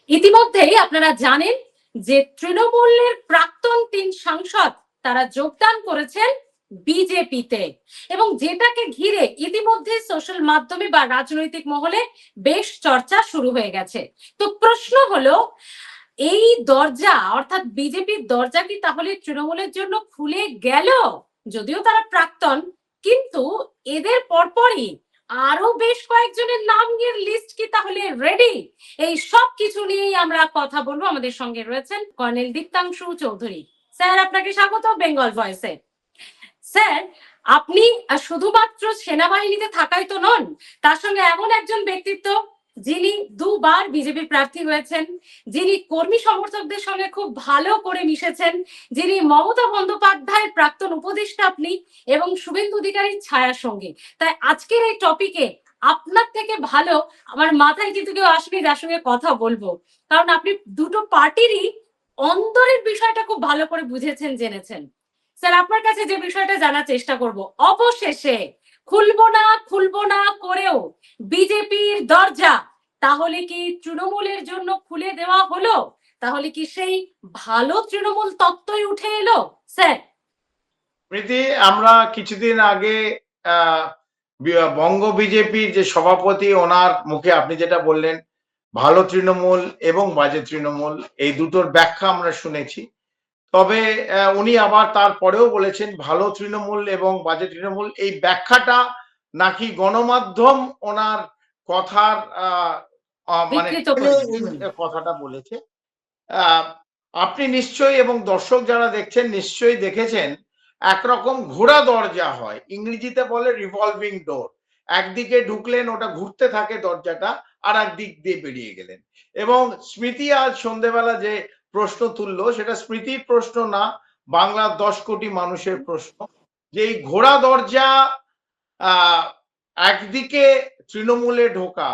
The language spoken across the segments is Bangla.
ইতিমধ্যেই আপনারা জানেন যে তৃণমূলের প্রাক্তন ৩ সাংসদ তারা যোগদান করেছেন বিজেপিতে, এবং যেটাকে ঘিরে ইতিমধ্যে সোশ্যাল মাধ্যমে বা রাজনৈতিক মহলে বেশ চর্চা শুরু হয়ে গেছে। তো প্রশ্ন হলো, এই দরজা অর্থাৎ বিজেপির দরজা কি তাহলে তৃণমূলের জন্য খুলে গেল? যদিও তারা প্রাক্তন, কিন্তু এদের পরপরই আরো বেশ কয়েকজনের নামের লিস্ট কি তাহলে রেডি? এই সব কিছু নিয়েই আমরা কথা বলবো। আমাদের সঙ্গে রয়েছেন কর্নেল দীপ্তাংশু চৌধুরী। স্যার, আপনাকে স্বাগত বেঙ্গল ভয়েসে। স্যার, আপনি শুধুমাত্র সেনাবাহিনীতে থাকাই তো নন, তার সঙ্গে এমন একজন ব্যক্তিত্ব যিনি দুবার বিজেপি প্রার্থী হয়েছেন, যিনি কর্মী সমর্থকদের সঙ্গে খুব ভালো করে মিশেছেন, যিনি মমতা বন্দ্যোপাধ্যায়ের প্রাক্তন উপদেষ্টা আপনি, এবং শুভেন্দু অধিকারীর ছায়া সঙ্গী। তাই আজকের এই টপিকে আপনার থেকে ভালো আমার মাথায় কিন্তু কেউ আসবে যার সঙ্গে কথা বলবো, কারণ আপনি দুটো পার্টিরই অন্তরের বিষয়টা খুব ভালো করে বুঝেছেন, জেনেছেন। স্যার, আপনার কাছে যে বিষয়টা জানার চেষ্টা করব, অবশেষে খুলবো না করেও বিজেপির দরজা তাহলে কি তৃণমূলের জন্য খুলে দেওয়া হলো? তাহলে কি সেই ভালো তৃণমূল তত্ত্বই উঠে এলো? স্যার, প্রীতি, আমরা কিছুদিন আগে বঙ্গ বিজেপির যে সভাপতি, ওনার মুখে আপনি যেটা বললেন, ভালো তৃণমূল এবং বাজে তৃণমূল, এই দুটোর ব্যাখ্যা আমরা শুনেছি। তবে উনি আবার তারপরেও বলেছেন ভালো তৃণমূল এবং বাজে তৃণমূল, এই ব্যাখ্যাটা নাকি গণমাধ্যম ওনার কথার মানে কথাটা বলেছে। আপনি নিশ্চয়ই এবং দর্শক যারা দেখছেন নিশ্চয়ই দেখেছেন, একরকম ঘোড়া দরজা হয়, ইংরেজিতে বলে রিভলভিং ডোর। একদিকে ঢুকলেন, ওটা ঘুরতে থাকে দরজাটা, আর একদিক দিয়ে বেরিয়ে গেলেন। এবং স্মৃতি আজ সন্ধ্যেবেলা যে প্রশ্ন তুললো, সেটা স্মৃতির প্রশ্ন না, বাংলার 10 কোটি মানুষের প্রশ্ন, যে এই ঘোড়া দরজা একদিকে তৃণমূলে ঢোকা,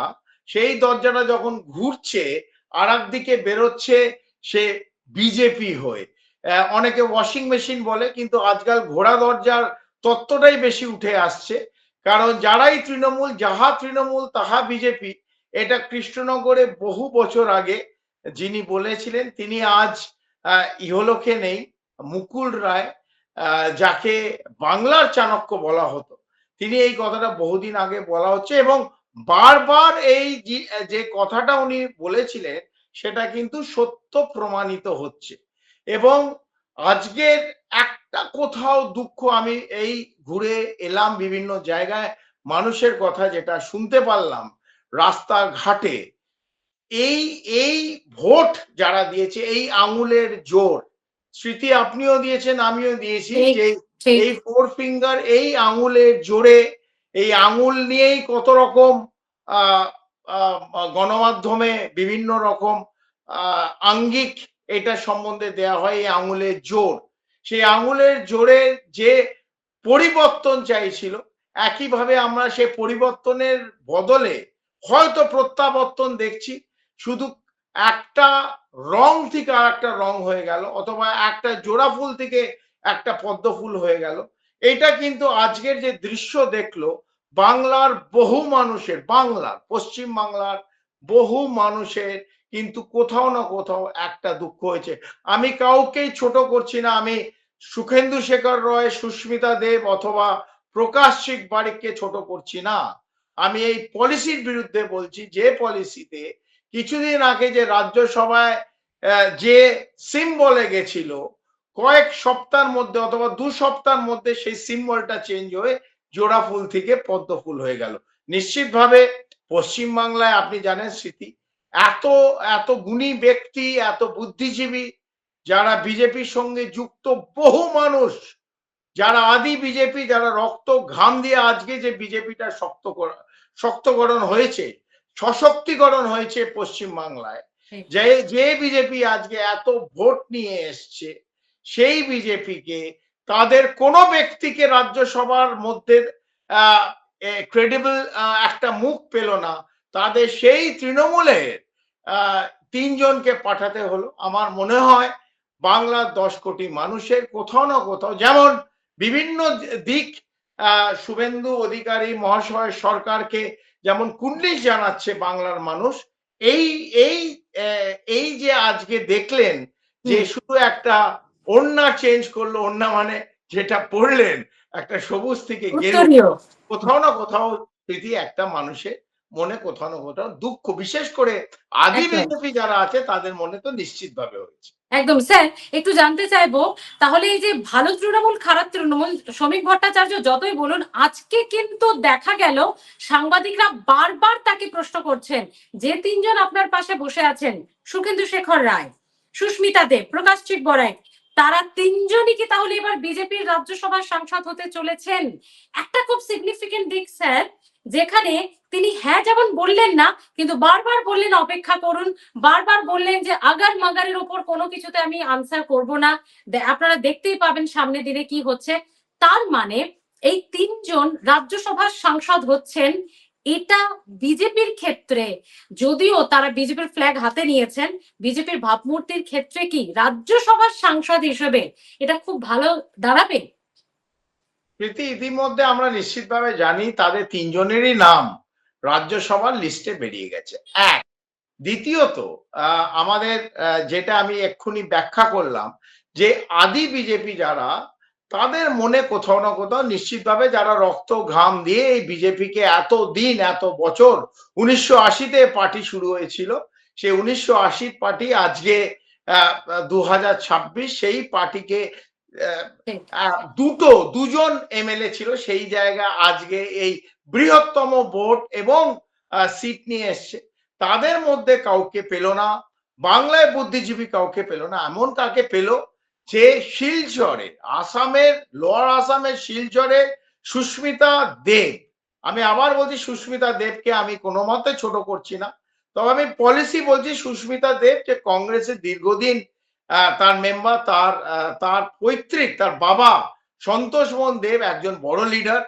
সেই দরজাটা যখন ঘুরছে আর একদিকে বেরোচ্ছে সে বিজেপি হয়ে। অনেকে ওয়াশিং মেশিন বলে, কিন্তু আজকাল ঘোড়া দরজার তত্ত্বটাই বেশি উঠে আসছে। কারণ যারাই তৃণমূল, যাহা তৃণমূল তাহা বিজেপি, এটা কৃষ্ণনগরে বহু বছর আগে যিনি বলেছিলেন, তিনি আজ ইহলোকে নেই, মুকুল রায়, যাকে বাংলার চাণক্য বলা হতো, তিনি এই কথাটা বহুদিন আগে বলা হচ্ছে, এবং বারবার এই যে কথাটা উনি বলেছিলেন সেটা কিন্তু সত্য প্রমাণিত হচ্ছে। এবং আজকের একটা কোথাও দুঃখ, আমি এই ঘুরে এলাম বিভিন্ন জায়গায়, মানুষের কথা যেটা শুনতে পারলাম রাস্তাঘাটে, এই এই ভোট যারা দিয়েছে, এই আঙুলের জোর, স্মৃতি আপনিও দিয়েছেন, আমিও দিয়েছি, যে এই 4 ফিঙ্গার, এই আঙুলের জোরে, এই আঙুল নিয়েই কত রকম গণমাধ্যমে বিভিন্ন রকম আঙ্গিক এটা সম্বন্ধে দেয়া হয়, এই আঙুলের জোর। সেই আঙুলের জোরে যে পরিবর্তন চাইছিল, একইভাবে আমরা সেই পরিবর্তনের বদলে হয়তো প্রত্যাবর্তন দেখছি। শুধু একটা রং থেকে আর একটা রং হয়ে গেল, অথবা একটা জোড়া ফুল থেকে একটা পদ্ম ফুল হয়ে গেল। এটা কিন্তু আজকের যে দৃশ্য দেখলো, বাংলার বহু মানুষের, বাংলার, পশ্চিম বাংলার বহু মানুষের কিন্তু কোথাও না কোথাও একটা দুঃখ হয়েছে। আমি কাউকেই ছোট করছি না, আমি সুখেন্দু শেখর রয়, সুস্মিতা দেব অথবা প্রকাশ সিং বারিককে ছোট করছি না। আমি এই পলিসির বিরুদ্ধে বলছি, যে পলিসিতে কিছুদিন আগে যে রাজ্যসভায় যে সিম্বলে গেছিল, কয়েক সপ্তাহের মধ্যে অথবা 2 সপ্তাহের মধ্যে সেই সিম্বলটা চেঞ্জ হয়ে জোড়া ফুল থেকে পদ্ম ফুল হয়ে গেল। নিশ্চিতভাবে পশ্চিম বাংলায় আপনি জানেন স্মৃতি, এত এত গুণী ব্যক্তি, এত বুদ্ধিজীবী যারা বিজেপির সঙ্গে যুক্ত, বহু মানুষ যারা আদি বিজেপি, যারা রক্ত ঘাম দিয়ে আজকে যে বিজেপিটা শক্তকরণ হয়েছে, সশক্তিকরণ হয়েছে পশ্চিম বাংলায়, যে যে বিজেপি আজকে এত ভোট নিয়ে এসছে, সেই বিজেপিকে, তাদের কোনো ব্যক্তিকে রাজ্যসভার মধ্যে ক্রেডিবল একটা মুখ পেল না, তাদের সেই তৃণমূলের 3 জনকে পাঠাতে হলো। আমার মনে হয় বাংলার 10 কোটি মানুষের কোথাও না কোথাও, যেমন বিভিন্ন দিক শুভেন্দু অধিকারী মহাশয় সরকারকে যেমন কুর্নিশ জানাচ্ছে বাংলার মানুষ, এই এই এই যে আজকে দেখলেন যে শুধু একটা ওড়না চেঞ্জ করলো, ওড়না মানে যেটা পড়লেন একটা সবুজ থেকে গেরুয়া, উত্তরীয়। কোথাও না কোথাও প্রীতি একটা মানুষের মনে কোথাও না কোথাও দুঃখ, বিশেষ করে আদি একদম বিজেপি যারা আছে তাদের মনে তো নিশ্চিতভাবে হয়েছে। একদম স্যার, একটু জানতে চাইবো তাহলে এই যে ভালো তৃণমূল খারাপ তৃণমূল, শ্রমিক ভট্টাচার্য যতই বলুন, আজকে কিন্তু দেখা গেল সাংবাদিকরা বারবার তাকে প্রশ্ন করছেন যে তিনজন আপনার পাশে বসে আছেন, সুখেন্দু শেখর রায়, সুস্মিতা দেব, প্রকাশচিত বড়াই, তারা তিনজনই কি তাহলে এবার বিজেপির রাজ্যসভার সাংসদ হতে চলেছেন? একটা খুব সিগনিফিকেন্ট দিক স্যার, যেখানে তিনি হ্যাঁ যেমন বললেন না, কিন্তু বারবার বললেন অপেক্ষা করুন, বারবার বললেন যে আগার মাগারের ওপর কোনো কিছুতে আমি আনসার করব না, আপনারা দেখতেই পাবেন সামনে দিনে কি হচ্ছে। তার মানে এই তিনজন রাজ্যসভার সাংসদ হচ্ছেন, এটা বিজেপির ক্ষেত্রে, যদিও তারা বিজেপির ফ্ল্যাগ হাতে নিয়েছেন, বিজেপির ভাবমূর্তির ক্ষেত্রে কি রাজ্যসভার সাংসদ হিসেবে এটা খুব ভালো দাঁড়াবে? প্রীতি, ইতিমধ্যে আমরা নিশ্চিতভাবে জানি তাদের তিনজনেরই নাম রাজ্যসভার লিস্টে বেরিয়ে গেছে। এক, দ্বিতীয়ত আমাদের যেটা আমি এক্ষুনি ব্যাখ্যা করলাম যে আদি বিজেপি যারা, তাদের মনে কোথাও না কোথাও নিশ্চিতভাবে, যারা রক্ত ঘাম দিয়ে এই বিজেপিকে এত দিন এত বছর, 1980-তে পার্টি শুরু হয়েছিল, সেই 1980 পার্টি আজকে 2026, সেই পার্টিকে দুজন এমএলএ ছিল, সেই জায়গা আজকে এই বৃহত্তম ভোট এবং সিট নিয়ে এসছে, তাদের মধ্যে কাউকে পেল না, বাংলায় বুদ্ধিজীবী কাউকে পেল না, এমন কাকে পেল যে শিলচরে, আসামের, লোয়ার আসামের শিলচরে সুস্মিতা দেব। আমি আবার বলছি, সুস্মিতা দেবকে আমি কোনো মতে ছোট করছি না, তবে আমি পলিসি বলছি, সুস্মিতা দেব যে কংগ্রেসের দীর্ঘদিন তার মেম্বার, তার পৈতৃক, তার বাবা সন্তোষ মোহন দেব একজন বড় লিডার,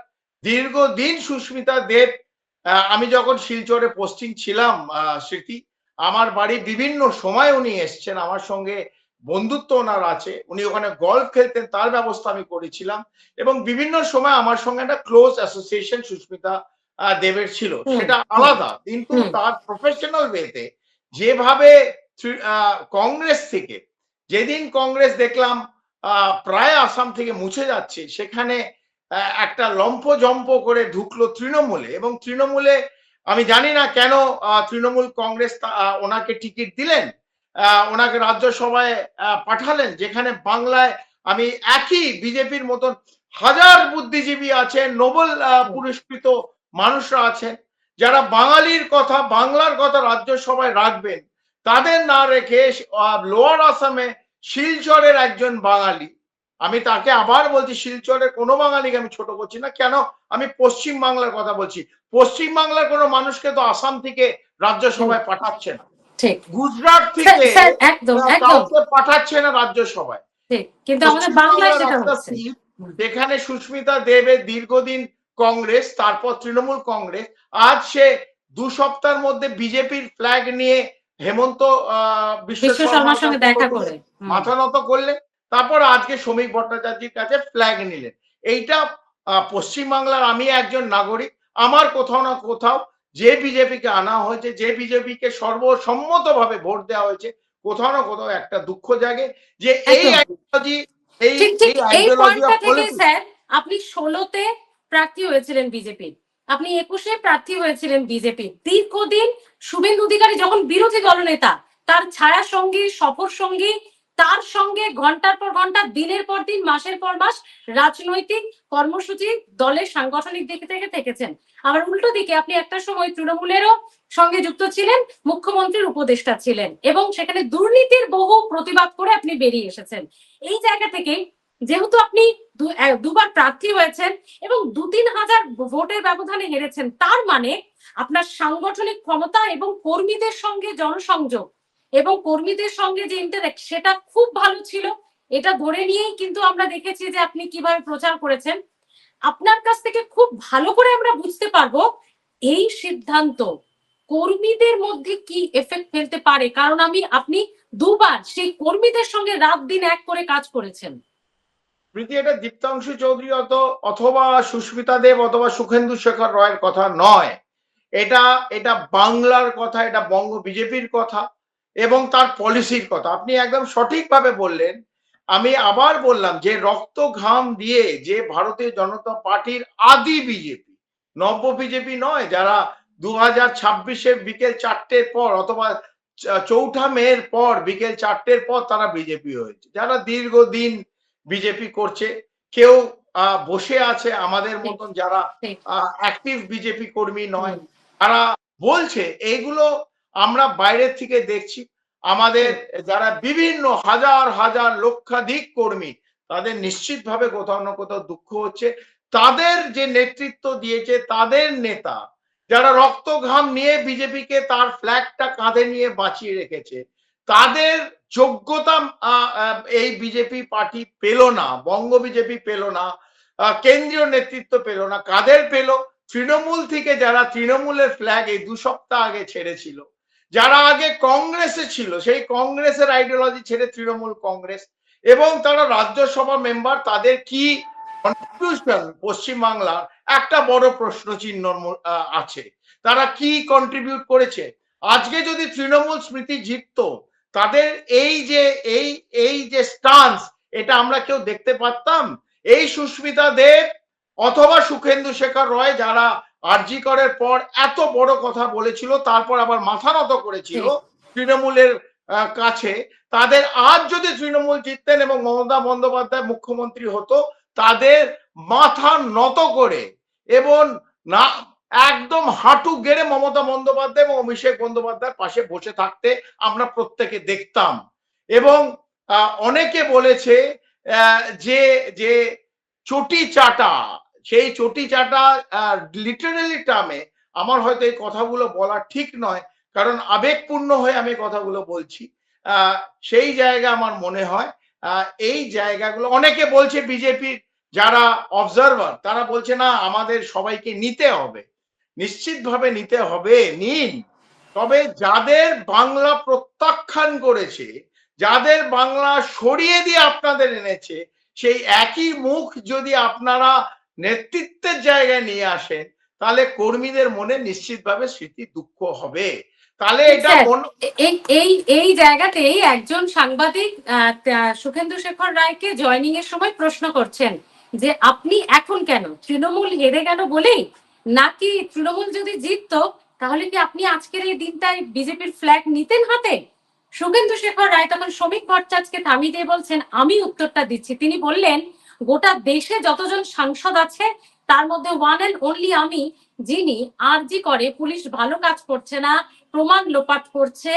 দীর্ঘদিন সুস্মিতা দেব, আমি যখন শিলচরে পোস্টিং ছিলাম স্মৃতি, আমার বাড়ি বিভিন্ন সময় উনি এসছেন, আমার সঙ্গে বন্ধুত্ব ওনার আছে, উনি ওখানে গলফ খেলতেন, তার ব্যবস্থা আমি করেছিলাম, এবং বিভিন্ন সময় আমার সঙ্গে একটা ক্লোজ অ্যাসোসিয়েশন সুস্মিতা দেবের ছিল, সেটা আলাদা, কিন্তু তার প্রফেশনাল ওয়েতে যেভাবে কংগ্রেস থেকে, যেদিন কংগ্রেস দেখলাম প্রায় আসাম থেকে মুছে যাচ্ছে, সেখানে একটা লম্ফজম্প করে ঢুকলো তৃণমূলে, এবং তৃণমূলে আমি জানি না কেন তৃণমূল কংগ্রেস ওনাকে টিকিট দিলেন, ওনাকে রাজ্যসভায় পাঠালেন, যেখানে বাংলায় আমি একই বিজেপির মতন হাজার বুদ্ধিজীবী আছেন, নোবেল পুরস্কৃত মানুষরা আছেন, যারা বাঙালির কথা, বাংলার কথা রাজ্যসভায় রাখবেন, তাদের না রেখে লোয়ার আসামে শিলচরের একজন বাঙালি, আমি তাকে আবার বলছি, শিলচরের কোনো বাঙালিকে আমি ছোট করছি না, কেন আমি পশ্চিম বাংলার কথা বলছি, পশ্চিম বাংলার কোনো মানুষকে তো আসাম থেকে রাজ্যসভায় পাঠাচ্ছে না, গুজরাট থেকে কাউকে পাঠাচ্ছে না রাজ্যসভায়, কিন্তু আমাদের বাংলায় সেটা হচ্ছে। যেখানে সুস্মিতা দেবের দীর্ঘদিন কংগ্রেস, তারপর তৃণমূল কংগ্রেস, আজ সে 2 সপ্তাহের মধ্যে বিজেপির ফ্ল্যাগ নিয়ে হেমন্ত বিশ্ব শর্মার সঙ্গে দেখা করে মাথা নত করলেন, তারপর আজকে শ্রমিক ভট্টাচার্যের কাছে ফ্ল্যাগ নিলেন। এইটা পশ্চিমবাংলার আমি একজন নাগরিক, আমার কোথাও না কোথাও যে বিজেপিকে আনা হয়েছে, যে বিজেপিকে সর্বসম্মতভাবে ভোট দেওয়া হয়েছে, কোথাও না কোথাও একটা দুঃখ জাগে যে এই আইডিওলজি, এই পয়েন্টটা থেকে স্যার, আপনি 16-তে প্রার্থী হয়েছিলেন বিজেপি, আপনি 21-এ প্রার্থী হয়েছিলেন বিজেপি, দীর্ঘদিন শুভেন্দু অধিকারী যখন বিরোধী দলনেতা, তার ছায়া সঙ্গী, সফর সঙ্গী, তার সঙ্গে ঘন্টার পর ঘন্টা, দিনের পর দিন, মাসের পর মাস রাজনৈতিক কর্মসূচি, দলের সাংগঠনিক দিক থেকে থেকেছেন। আবার উল্টো দিকে আপনি একটা সময় তৃণমূলেরও সঙ্গে যুক্ত ছিলেন, মুখ্যমন্ত্রীর উপদেষ্টা ছিলেন, এবং সেখানে দুর্নীতির বহু প্রতিবাদ করে আপনি বেরিয়ে এসেছেন। এই জায়গা থেকে যেহেতু আপনি দুবার প্রার্থী হয়েছেন এবং 2-3 হাজার ভোটের ব্যবধানে হেরেছেন, তার মানে আপনার সাংগঠনিক ক্ষমতা এবং কর্মীদের সঙ্গে জনসংযোগ এবং কর্মীদের সঙ্গে যে ইন্টারেক্ট, সেটা খুব ভালো ছিল। এটা ধরে নিয়েই কিন্তু আমরা দেখেছি যে আপনি কিভাবে প্রচার করেছেন। আপনার কাছ থেকে খুব ভালো করে আমরা বুঝতে পারবো এই সিদ্ধান্ত কর্মীদের মধ্যে কি এফেক্ট ফেলতে পারে, কারণ আপনি দুবার সেই কর্মীদের সঙ্গে রাত দিন এক করে কাজ করেছেন। প্রীতি, এটা দীপ্তাংশু চৌধুরী অথবা সুস্মিতা দেব অথবা সুখেন্দু শেখর রায়ের কথা নয়, এটা বাংলার কথা, এটা বঙ্গ বিজেপির কথা, এবং তার পলিসির কথা আপনি একদম সঠিকভাবে বললেন। আমি আবার বললাম যে রক্ত ঘাম দিয়ে যে ভারতীয় জনতা পার্টির আদি বিজেপি, নব্য বিজেপি নয়, যারা 2026-এ বিকেল 4টের পর অথবা 4ঠা মের পর বিকেল 4টের পর তারা বিজেপি হয়েছে, যারা দীর্ঘদিন বিজেপি করছে, কেউ বসে আছে আমাদের মতন যারা অ্যাক্টিভ বিজেপি কর্মী নয়, তারা বলছে এইগুলো আমরা বাইরের থেকে দেখছি। আমাদের যারা বিভিন্ন হাজার হাজার লক্ষাধিক কর্মী, তাদের নিশ্চিতভাবে কোথাও না কোথাও দুঃখ হচ্ছে। তাদের যে নেতৃত্ব দিয়েছে, তাদের নেতা যারা রক্ত ঘাম নিয়ে বিজেপিকে তার ফ্ল্যাগটা কাঁধে নিয়ে বাঁচিয়ে রেখেছে, তাদের যোগ্যতা এই বিজেপি পার্টি পেল না, বঙ্গ বিজেপি পেল না, কেন্দ্রীয় নেতৃত্ব পেল না। কাদের পেল? তৃণমূল থেকে যারা তৃণমূলের ফ্ল্যাগ এই 2 সপ্তাহ আগে ছেড়েছিল, যারা আগে কংগ্রেসে ছিল, সেই কংগ্রেসের আইডিওলজি ছেড়ে তৃণমূল কংগ্রেস, এবং তারা রাজ্যসভা মেম্বার, তাদের কি কন্ট্রিবিউশন পশ্চিমবাংলার একটা বড় প্রশ্ন চিহ্ন আছে। তারা কি কন্ট্রিবিউট করেছে? আজকে যদি তৃণমূল স্মৃতি জিততো, তাদের এই যে স্টান্স, এটা আমরা কেউ দেখতে পারতাম? এই সুস্মিতা দেব অথবা সুখেন্দু শেখর রয়, যারা আরজি করের পর এত বড় কথা বলেছিল, তারপর আবার মাথা নত করেছিল তৃণমূলের কাছে, তাদের আজ যদি তৃণমূল জিততেন এবং মমতা বন্দ্যোপাধ্যায় মুখ্যমন্ত্রী হতো, তাদের মাথা নত করে এবং না একদম হাঁটু গেড়ে মমতা বন্দ্যোপাধ্যায় এবং অভিষেক বন্দ্যোপাধ্যায়ের পাশে বসে থাকতে আমরা প্রত্যেকে দেখতাম। এবং অনেকে বলেছে যে যে চটি চাটা, সেই চটি চাটা লিটারালি টার্মে আমার হয়তো এই কথাগুলো বলা ঠিক নয়, কারণ আবেগপূর্ণ হয়ে আমি কথাগুলো বলছি। সেই জায়গা আমার মনে হয় এই জায়গাগুলো অনেকে বলছে, বিজেপির যারা অবজারভার তারা বলছে না, আমাদের সবাইকে নিতে হবে, নিশ্চিতভাবে নিতে হবে, নিন। তবে যাদের বাংলা প্রত্যাখ্যান করেছে, যাদের বাংলা সরিয়ে দিয়ে আপনাদের এনেছে, সেই একই মুখ যদি আপনারা নেতৃত্বের জায়গায় নিয়ে আসেন, তাহলে কর্মীদের মনে নিশ্চিতভাবে স্মৃতি দুঃখ হবে। তাহলে এটা এই এই জায়গাতেই একজন সাংবাদিক সুখেন্দু শেখর রায়কে জয়নিং এর সময় প্রশ্ন করছেন যে আপনি এখন কেন, তৃণমূল হেরে গেল বলেই, নাকি তৃণমূল যদি জিততো তাহলে কি আপনি আজকের এই দিনটায় বিজেপির ফ্ল্যাগ নিতেন হাতে? সুখেন্দু শেখর রায় তখন শ্রমিক ভট্টাচার্যকে থামিয়ে দিয়ে বলছেন, আমি উত্তরটা দিচ্ছি। তিনি বললেন, গোটা দেশে যতজন সাংসদ আছে তার মধ্যে ওয়ান এন্ড অনলি আমি, যিনি আরজি করে পুলিশ ভালো কাজ করছে না, প্রমাণ লোপাট করছে,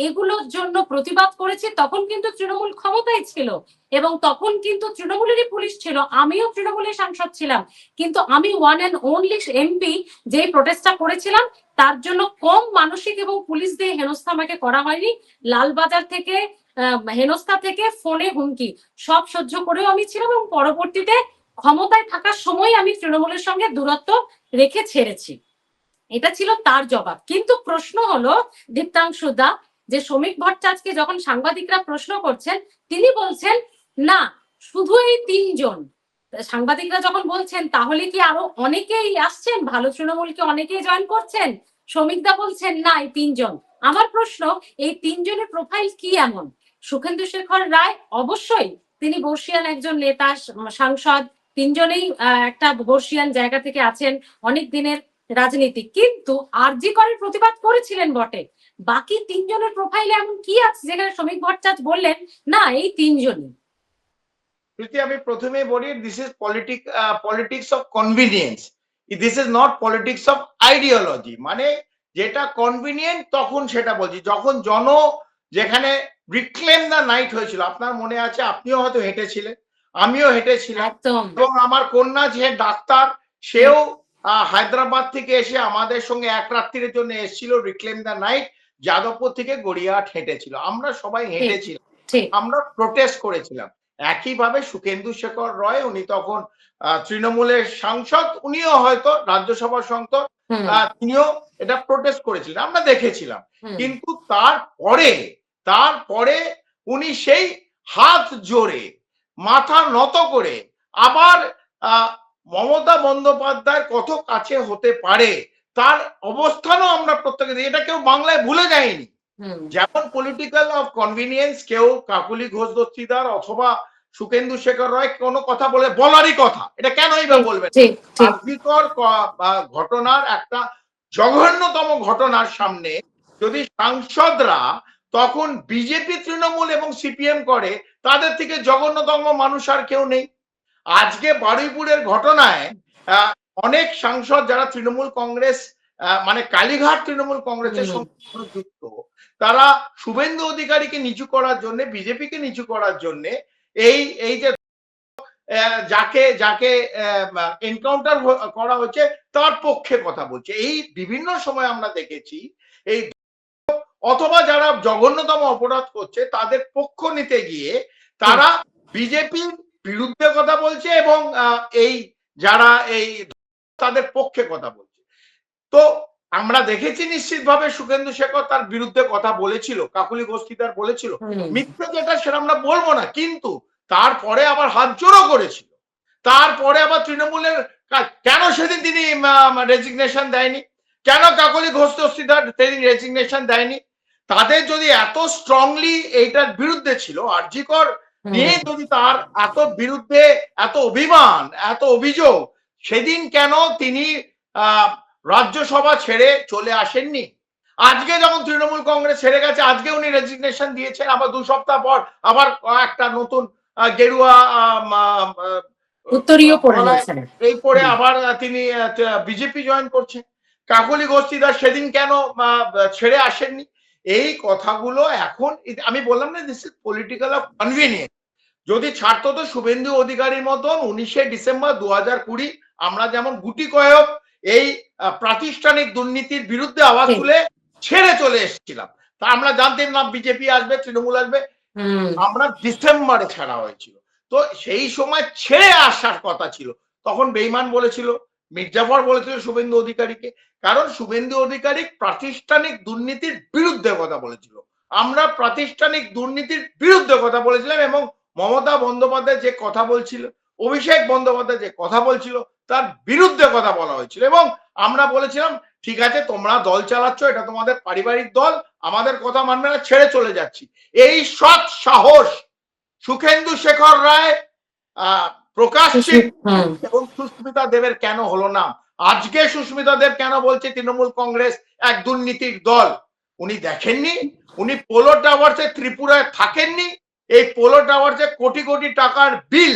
এগুলোর জন্য প্রতিবাদ করেছে। তখন কিন্তু তৃণমূল ক্ষমতায় ছিল এবং তখন কিন্তু তৃণমূলেরই পুলিশ ছিল, আমিও তৃণমূলের সাংসদ ছিলাম, কিন্তু আমি ওয়ান এন্ড অনলি এমপি যে প্রটেস্টটা করেছিলাম, তার জন্য কম মানসিক এবং পুলিশ দিয়ে হেনস্থা আমাকে করা হয়নি। লালবাজার থেকে হেনস্থা থেকে ফোনে হুমকি সব সহ্য করেও আমি ছিলাম, এবং পরবর্তীতে ক্ষমতায় থাকার সময় আমি তৃণমূলের সঙ্গে দূরত্ব রেখে ছেড়েছি। এটা ছিল তার জবাব। কিন্তু প্রশ্ন হলো দীপ্তাংশু দা, যে শ্রমিক ভট্টাচার্যকে যখন সাংবাদিকরা প্রশ্ন করছেন, তিনি বলছেন না শুধু এই 3 জন। সাংবাদিকরা যখন বলছেন তাহলে কি আরো অনেকেই আসছেন, ভালো তৃণমূলকে অনেকেই জয়েন করছেন, শ্রমিক দা বলছেন না এই 3 জন। আমার প্রশ্ন, এই 3 জনের প্রোফাইল কি এমন? সুখেন্দু শেখর রায় অবশ্যই তিনি বর্ষিয়ান একজন নেতা, সাংসদ, 3 জনেই একটা বর্ষিয়ান জায়গা থেকে আছেন, অনেক দিনের রাজনীতি, কিন্তু আরজি করের প্রতিবাদ করেছিলেন বটে। বাকি 3 জনের প্রোফাইলে এমন কি আছে যেখানে শ্রমিক ভট্টাচার্য বললেন না এই 3 জনই? আমি প্রথমে বলি, this is politics of convenience, this is not politics of ideology. মানে যেটা কনভিনিয়েন্ট তখন সেটা বলছি। যখন যেখানে রিক্লেম দ্য নাইট হয়েছিল, আপনার মনে আছে, আপনিও হয়তো হেঁটেছিলেন, আমিও হেঁটেছিলাম, এবং আমার কন্যা যে ডাক্তার, সেও হায়দ্রাবাদ থেকে এসে আমাদের সঙ্গে এক রাত্রির জন্য এসেছিল, রিক্লেম দ্য নাইট, যাদবপুর থেকে গড়িয়াহাট হেঁটেছিল, আমরা সবাই হেঁটেছিলাম, আমরা প্রোটেস্ট করেছিলাম। একইভাবে সুখেন্দু শেখর রয়, উনি তখন তৃণমূলের সাংসদ, উনিও হয়তো রাজ্যসভার সাংসদ, তিনিও এটা প্রোটেস্ট করেছিলেন, আমরা দেখেছিলাম। কিন্তু তারপরে উনি সেই হাত জোড়ে মাথা নত করে আবার মমতা বন্দ্যোপাধ্যায়ের কত কাছে হতে পারে তার অবস্থানও আমরা প্রত্যেকে, এটা কেউ বাংলায় ভুলে যায়নি। যেমন পলিটিক্যাল অফ কনভিনিয়েন্স, কেউ কাকুলি ঘোষ দস্তিদার অথবা সুখেন্দু শেখর রায় কোনো কথা বলারই কথা, এটা কেনই বা বলবেন? আর্থিকর ঘটনার একটা জঘন্যতম ঘটনার সামনে যদি সাংসদরা তখন বিজেপি, তৃণমূল এবং সিপিএম করে, তাদের থেকে জঘন্যতম মানুষ আর কেউ নেই। আজকে বারুইপুরের ঘটনায় অনেক সাংসদ যারা তৃণমূল কংগ্রেস মানে কালীঘাট তৃণমূল কংগ্রেসের সঙ্গে যুক্ত, তারা শুভেন্দু অধিকারীকে নিচু করার জন্য, বিজেপিকে নিচু করার জন্য এই যে যাকে যাকে এনকাউন্টার করা হচ্ছে তার পক্ষে কথা বলছে। এই বিভিন্ন সময় আমরা দেখেছি এই, অথবা যারা জঘন্যতম অপরাধ করছে তাদের পক্ষ নিতে গিয়ে তারা বিজেপির বিরুদ্ধে কথা বলছে এবং এই যারা এই তাদের পক্ষে কথা বলছে। তো আমরা দেখেছি নিশ্চিতভাবে সুখেন্দু শেখর তার বিরুদ্ধে কথা বলেছিল, কাকুলি গোষ্ঠীদার বলেছিল, মিথ্যে যেটা সেটা আমরা বলবো না, কিন্তু তারপরে আবার হাত জোড়ও করেছিল। তারপরে আবার তৃণমূলের কেন সেদিন তিনি রেজিগনেশন দেয়নি, কেন কাকলি ঘোষ দস্তিদার সেদিন রেজিগনেশন দেয়নি? তাদের যদি এত স্ট্রংলি এইটার বিরুদ্ধে ছিল, আরজি কর নিয়ে যদি তার এত বিরুদ্ধে এত অভিমান, এত অভিযোগ, সেদিন কেন তিনি রাজ্যসভা ছেড়ে চলে আসেননি? আজকে যখন তৃণমূল কংগ্রেস ছেড়ে গেছে, আজকে উনি রেজিগনেশন দিয়েছেন, আবার 2 সপ্তাহ পর আবার একটা নতুন গেরুয়া উত্তরীয় পড়ে এই পরে আবার তিনি বিজেপি জয়েন করছেন। কাকলি গোষ্ঠীদার সেদিন কেন ছেড়ে আসেননি? এই কথাগুলো এখন আমি বললাম না, this is political of convenience. যদি ছাড়তো তো শুভেন্দু অধিকারীর মতন 19শে ডিসেম্বর 2020 আমরা যেমন গুটি কয়েক এই প্রাতিষ্ঠানিক দুর্নীতির বিরুদ্ধে আওয়াজ তুলে ছেড়ে চলে এসেছিলাম, তা আমরা জানতাম না বিজেপি আসবে, তৃণমূল আসবে, আমরা ডিসেম্বরে ছাড়া হয়েছিল। তো সেই সময় ছেড়ে আসার কথা ছিল, তখন বেঈমান বলেছিল, মির্জাফর বলেছিল শুভেন্দু অধিকারীকে, কারণ শুভেন্দু অধিকারী প্রাতিষ্ঠানিক দুর্নীতির বিরুদ্ধে কথা বলেছিল। আমরা প্রাতিষ্ঠানিক দুর্নীতির বিরুদ্ধে কথা বলেছিলাম এবং মমতা বন্দ্যোপাধ্যায় যে কথা বলছিল, অভিষেক বন্দ্যোপাধ্যায় যে কথা বলছিল, তার বিরুদ্ধে কথা বলা হয়েছিল এবং আমরা বলেছিলাম ঠিক আছে তোমরা দল চালাচ্ছ, এটা তোমাদের পারিবারিক দল, আমাদের কথা মানবে না, ছেড়ে চলে যাচ্ছি। এই সৎ সাহস সুখেন্দু শেখর রায়, প্রকাশ সিং এবং সুস্মিতা দেবের কেন হলো না? আজকে সুস্মিতা দেব কেন বলছে তৃণমূল কংগ্রেস এক দুর্নীতির দল? উনি দেখেননি? উনি পোলো টাওয়ার্সে ত্রিপুরায় থাকেননি? এই পোলো টাওয়ার্সে কোটি কোটি টাকার বিল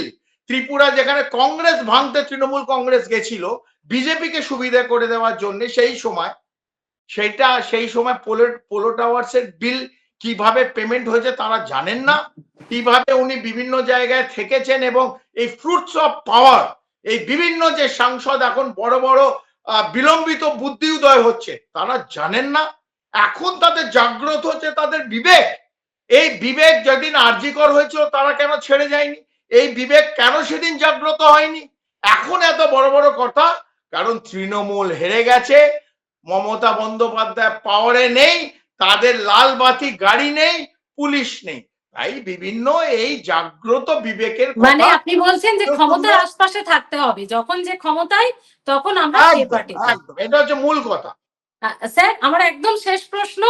ত্রিপুরা, যেখানে কংগ্রেস ভাঙতে তৃণমূল কংগ্রেস গেছিল বিজেপিকে সুবিধা করে দেওয়ার জন্য, সেই সময় পোলো টাওয়ার্সের বিল কিভাবে পেমেন্ট হয়েছে তারা জানেন না? কিভাবে উনি বিভিন্ন জায়গায় থেকেছেন এবং এই ফ্রুটস অফ পাওয়ার, এই বিভিন্ন যে সাংসদ এখন বড় বড় বিলম্বিত বুদ্ধি উদয় হচ্ছে, তারা জানেন না? এখন তাদের জাগ্রত হচ্ছে তাদের বিবেক। এই বিবেক যেদিন আরজিকর হয়েছিল তারা কেন ছেড়ে যায়নি? এই বিবেক কেন সেদিন জাগ্রত হয়নি? এখন এত বড় বড় কথা, কারণ তৃণমূল হেরে গেছে, মমতা বন্দ্যোপাধ্যায় পাওয়ারে নেই, তাদের লাল বাতি গাড়ি নেই, পুলিশ নেই, তাই বিভিন্ন এই জাগ্রত বিবেকের, মানে আপনি বলছেন যে ক্ষমতার আশপাশে থাকতে হবে, যখন যে ক্ষমতায় তখন আমরা সেই পার্টি। একদম, এটা হচ্ছে মূল কথা। স্যার আমার একদম শেষ প্রশ্ন,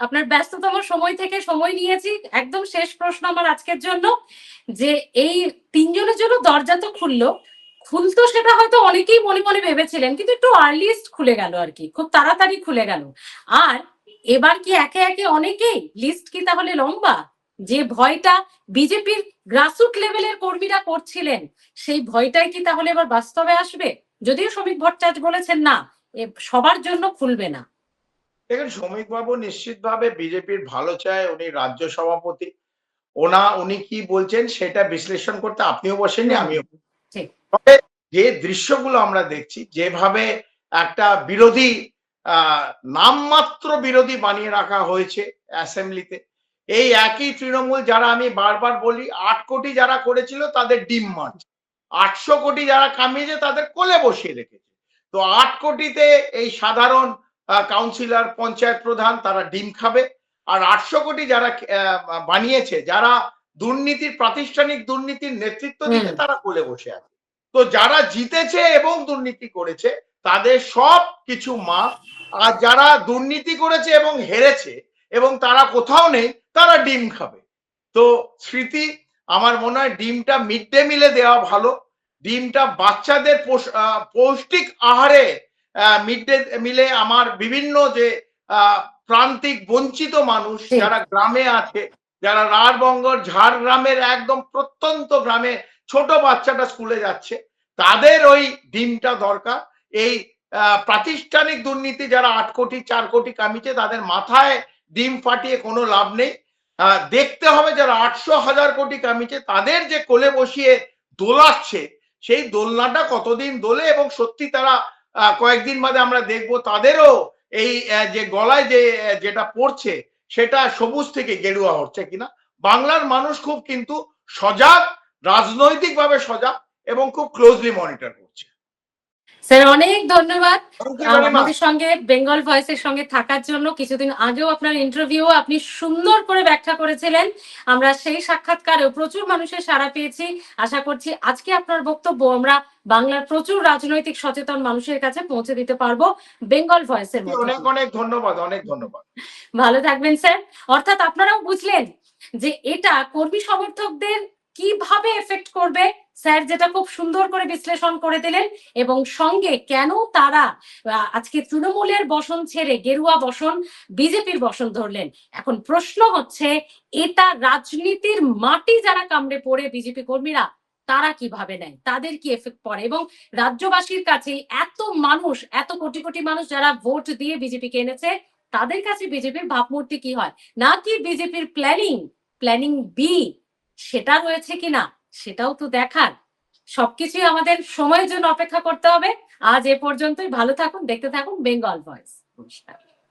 আপনার ব্যস্ততম সময় থেকে সময় নিয়েছি, একদম শেষ প্রশ্ন আমার আজকের জন্য, যে এই 3 জনের জন্য দরজা তো খুলতো সেটা হয়তো অনেকেই মনে মনে ভেবেছিলেন, কিন্তু একটু আর্লিস্ট খুলে গেল আর কি, খুব তাড়াতাড়ি খুলে গেল। আর এবার কি একে একে অনেকেই, লিস্ট কি তাহলে লম্বা? যে ভয়টা বিজেপির গ্রাসরুট লেভেলের কর্মীরা করছিলেন, সেই ভয়টাই কি তাহলে এবার বাস্তবে আসবে? যদিও শ্রমিক ভট্টাচার্য বলেছেন না, সবার জন্য খুলবে না। দেখুন, শ্রমিক বাবু নিশ্চিতভাবে বিজেপির ভালো চায়, উনি রাজ্য সভাপতি, উনি কি বলছেন সেটা বিশ্লেষণ করতে আপনিও বসেননি, আমিও। তবে যে দৃশ্যগুলো আমরা দেখছি, যেভাবে একটা বিরোধী নামমাত্র বিরোধী বানিয়ে রাখা হয়েছে অ্যাসেম্বলিতে, এই একই তৃণমূল যারা, আমি বারবার বলি, 8 কোটি যারা করেছিল তাদের ডিম মার্চ, 800 কোটি যারা কামিয়েছে তাদের কোলে বসিয়ে রেখেছে। তো 8 কোটিতে এই সাধারণ কাউন্সিলর, পঞ্চায়েত প্রধান, তারা ডিম খাবে, আর 800 কোটি যারা বানিয়েছে, যারা দুর্নীতির, প্রাতিষ্ঠানিক দুর্নীতির নেতৃত্ব দিতে, তারা কোলে বসে আছে। তো যারা জিতেছে এবং দুর্নীতি করেছে তাদের সব কিছু মাফ, আর যারা দুর্নীতি করেছে এবং হেরেছে এবং তারা কোথাও নেই, তারা ডিম খাবে। তো স্মৃতি, আমার মনে হয় ডিমটা মিড ডে মিলে দেওয়া ভালো। ডিমটা বাচ্চাদের পৌষ্টিক আহারে মিড ডে মিলে আমার বিভিন্ন যে প্রান্তিক বঞ্চিত মানুষ যারা গ্রামে আছে, যারা রাঢ়বঙ্গর ঝাড়গ্রামের একদম প্রত্যন্ত গ্রামে ছোট বাচ্চাটা স্কুলে যাচ্ছে, তাদের ওই ডিমটা দরকার। এই প্রাতিষ্ঠানিক দুর্নীতি যারা 8 কোটি 4 কোটি কামিয়েছে, তাদের মাথায় ডিম ফাটিয়ে কোনো লাভ নেই। দেখতে হবে যারা 800,000 কোটি কামিয়েছে, তাদের যে কোলে বসিয়ে দোলাচ্ছে, সেই দোলনাটা কতদিন দোলে, এবং সত্যি তারা কয়েকদিন বাদে আমরা দেখবো তাদেরও এই যে গলায় যে যেটা পড়ছে সেটা সবুজ থেকে গেরুয়া হচ্ছে কিনা। বাংলার মানুষ খুব কিন্তু সজাগ, রাজনৈতিকভাবে সজাগ, এবং খুব ক্লোজলি মনিটর করছে। স্যার অনেক ধন্যবাদ আমাদের সঙ্গে বেঙ্গল ভয়েসের সঙ্গে থাকার জন্য। কিছুদিন আগেও আপনার ইন্টারভিউ আপনি সুন্দর করে ব্যাখ্যা করেছিলেন, আমরা সেই সাক্ষাৎকারেও প্রচুর মানুষের সাড়া পেয়েছি। আশা করছি আজকে আপনার বক্তব্য আমরা বাংলার প্রচুর রাজনৈতিক সচেতন মানুষের কাছে পৌঁছে দিতে পারবো বেঙ্গল ভয়েসের মধ্যে। অনেক অনেক ধন্যবাদ, অনেক ধন্যবাদ। ভালো থাকবেন স্যার। অর্থাৎ আপনারাও বুঝলেন যে এটা কর্মী সমর্থকদের কিভাবে এফেক্ট করবে, স্যার যেটা খুব সুন্দর করে বিশ্লেষণ করে দিলেন, এবং সঙ্গে কেন তারা আজকে তৃণমূলের বসন ছেড়ে গেরুয়া বসন বিজেপির বসন ধরলেন। এখন প্রশ্ন হচ্ছে, এটা রাজনীতির মাটি যারা কামড়ে পড়ে বিজেপি কর্মীরা, তারা কিভাবে নেয়, তাদের কি এফেক্ট পড়ে, এবং রাজ্যবাসীর কাছে এত মানুষ, এত কোটি কোটি মানুষ যারা ভোট দিয়ে বিজেপিকে এনেছে, তাদের কাছে বিজেপির ভাবমূর্তি কি হয়, নাকি বিজেপির প্ল্যানিং বি সেটা রয়েছে কিনা, সেটাও তো দেখার। সবকিছুই আমাদের সময়ের জন্য অপেক্ষা করতে হবে। আজ এ পর্যন্তই। ভালো থাকুন, দেখতে থাকুন বেঙ্গল ভয়েস। নমস্কার।